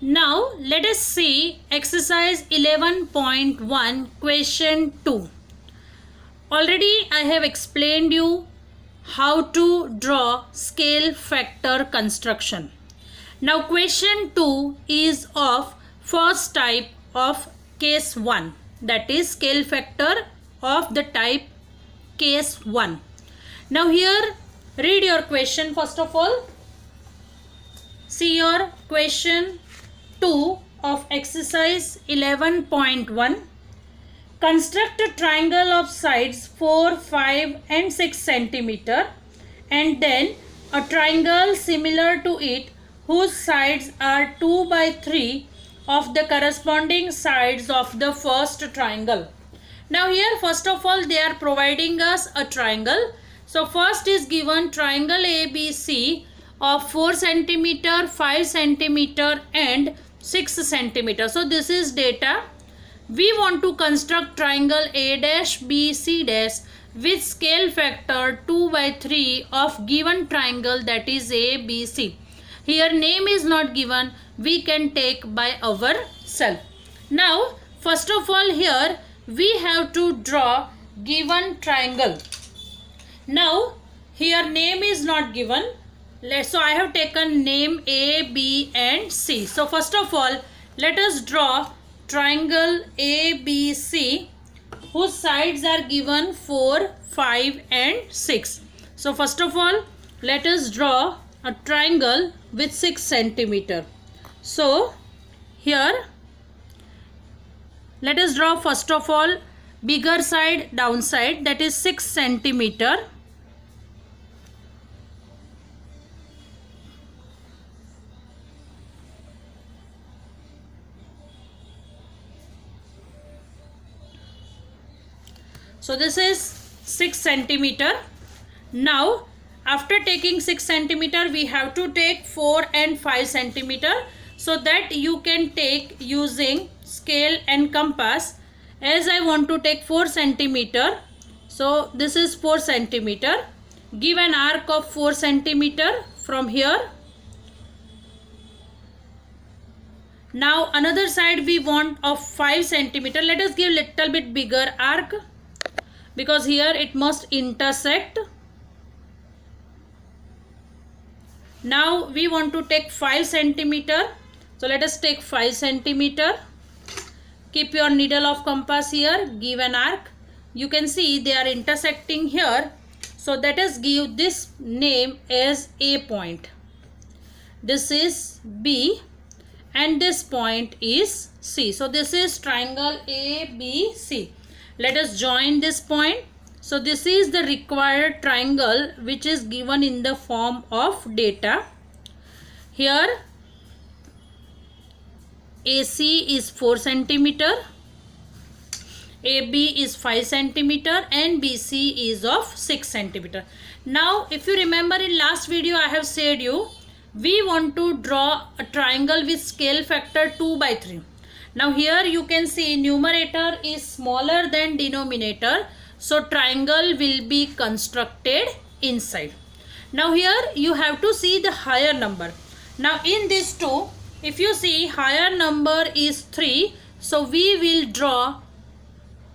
Now let us see exercise 11.1 question 2. Already I have explained you how to draw scale factor construction. Now question 2 is of first type of case 1, that is scale factor of the type case 1. Now here read your question first of all. See your question 2 of exercise 11.1. Construct a triangle of sides 4, 5 and 6 centimeter and then a triangle similar to it whose sides are 2 by 3 of the corresponding sides of the first triangle. Now here first of all they are providing us a triangle. So first is given triangle ABC of 4 centimeter, 5 centimeter and 6 centimeter. So this is data. We want to construct triangle A dash B C dash with scale factor 2 by 3 of given triangle, that is ABC. Here name is not given, we can take by ourselves. Now first of all here we have to draw given triangle. Now here name is not given. So I have taken name A, B and C. So first of all let us draw triangle ABC whose sides are given 4, 5 and 6. So first of all let us draw a triangle with 6 centimeter. So here let us draw first of all bigger side downside, that is 6 centimeter. So this is 6 centimeter. Now after taking 6 centimeter we have to take 4 and 5 centimeter, so that you can take using scale and compass. As I want to take 4 centimeter, so this is 4 centimeter. Give an arc of 4 centimeter from here. Now another side we want of 5 centimeter. Let us give little bit bigger arc, because here it must intersect. Now we want to take 5 centimeter. So let us take 5 centimeter. Keep your needle of compass here. Give an arc. You can see they are intersecting here. So let us give this name as A point. This is B and this point is C. So this is triangle ABC. Let us join this point. So this is the required triangle which is given in the form of data. Here AC is 4 centimeter, AB is 5 centimeter and BC is of 6 centimeter. Now if you remember in last video I have said you we want to draw a triangle with scale factor 2 by 3. Now here you can see numerator is smaller than denominator, so triangle will be constructed inside. Now here you have to see the higher number. Now in this two, if you see higher number is 3, so we will draw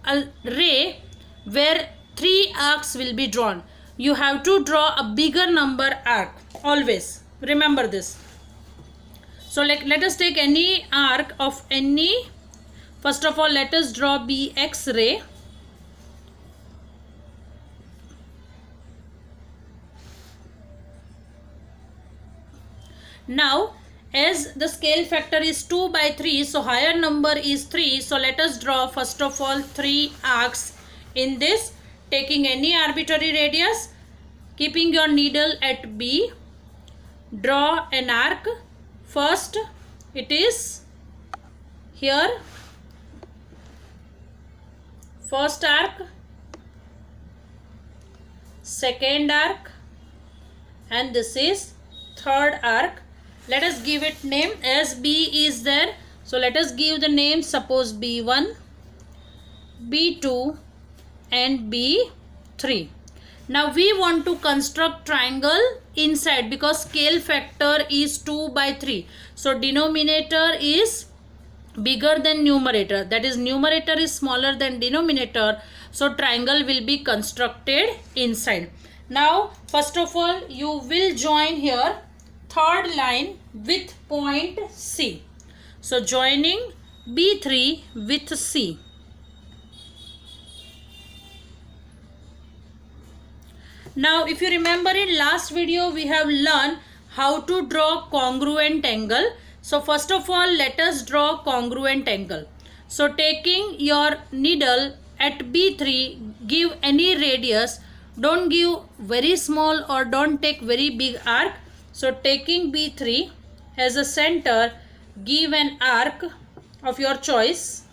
a ray where 3 arcs will be drawn. You have to draw a bigger number arc always. Remember this. So let us take any arc of any. First of all let us draw BX ray. Now as the scale factor is 2 by 3, so higher number is 3. So let us draw first of all 3 arcs in this, taking any arbitrary radius, keeping your needle at B. Draw an arc. First it is here, first arc, second arc and this is third arc. Let us give it name as B is there. So let us give the name, suppose B1, B2 and B3. Now we want to construct triangle inside because scale factor is 2 by 3. So denominator is bigger than numerator, that is numerator is smaller than denominator, so triangle will be constructed inside. Now first of all you will join here third line with point C. So joining B3 with C. Now if you remember in last video we have learned how to draw congruent angle. So first of all let us draw congruent angle. So taking your needle at B3, give any radius, don't give very small or don't take very big arc. So taking B3 as a center, give an arc of your choice.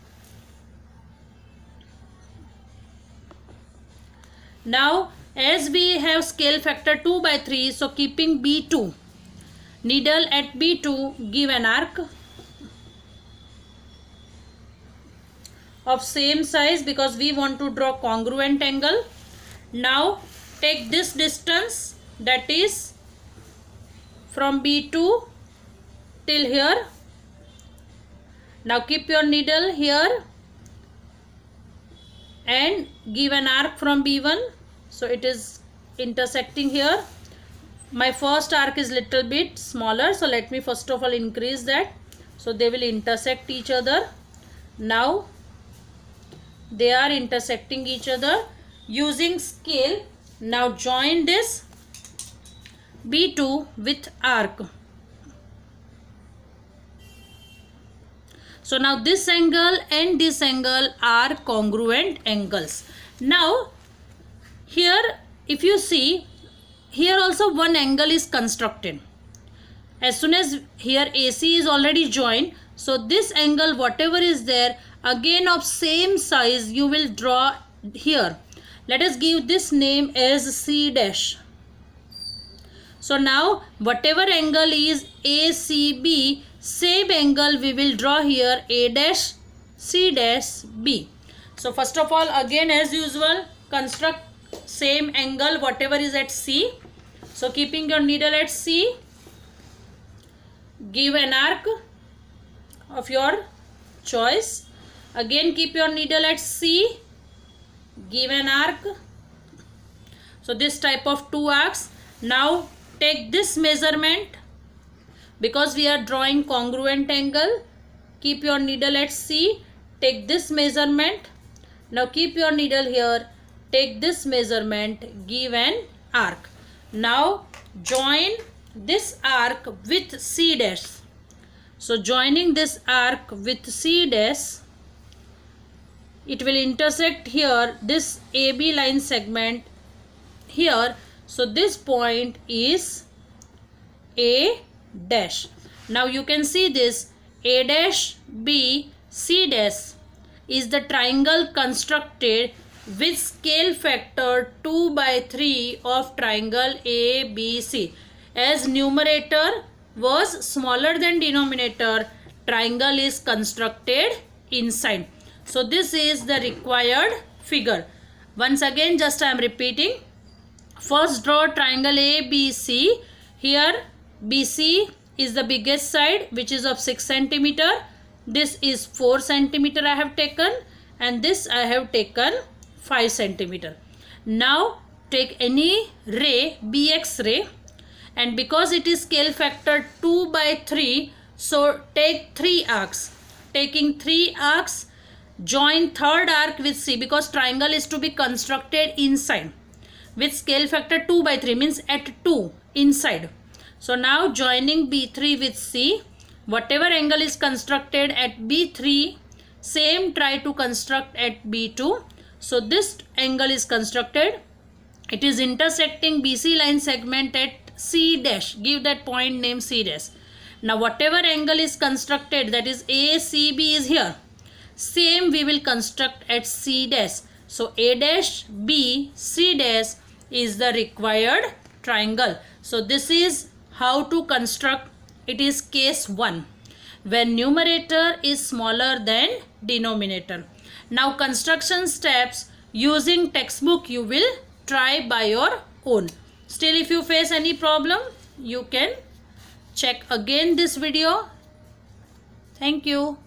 Now as we have scale factor 2 by 3, so keeping B2, needle at B2, give an arc of same size because we want to draw congruent angle. Now take this distance, that is from B2 till here. Now keep your needle here and give an arc from B1. So it is intersecting here. My first arc is little bit smaller, so let me first of all increase that. So they will intersect each other. Now they are intersecting each other using scale. Now join this B2 with arc. So now this angle and this angle are congruent angles. Now here if you see, here also one angle is constructed. As soon as here AC is already joined, so this angle whatever is there again of same size you will draw here. Let us give this name as C dash. So now whatever angle is ACB, same angle we will draw here, A dash C dash B. So first of all again as usual construct same angle whatever is at C. So keeping your needle at C, give an arc of your choice. Again keep your needle at C, give an arc. So this type of two arcs. Now take this measurement because we are drawing congruent angle. Keep your needle at C, take this measurement. Now keep your needle here, take this measurement, give an arc. Now join this arc with C dash. So joining this arc with C dash, it will intersect here this AB line segment here. So this point is A dash. Now you can see this A dash B C dash is the triangle constructed with scale factor 2 by 3 of triangle ABC. As numerator was smaller than denominator, triangle is constructed inside. So this is the required figure. Once again just I am repeating. First draw triangle ABC. Here BC is the biggest side which is of 6 centimeter. This is 4 centimeter I have taken and this I have taken 5 centimeter. Now take any ray, BX ray, and because it is scale factor 2 by 3, so take 3 arcs. Taking 3 arcs, join third arc with C because triangle is to be constructed inside with scale factor 2 by 3 means at 2 inside. So now joining B3 with C, whatever angle is constructed at B3, same try to construct at B2. So this angle is constructed. It is intersecting BC line segment at C dash. Give that point name C dash. Now whatever angle is constructed, that is ACB is here. Same we will construct at C dash. So A dash B C dash is the required triangle. So this is how to construct. It is case 1 when numerator is smaller than denominator. Now construction steps using textbook you will try by your own. Still, if you face any problem, you can check again this video. Thank you.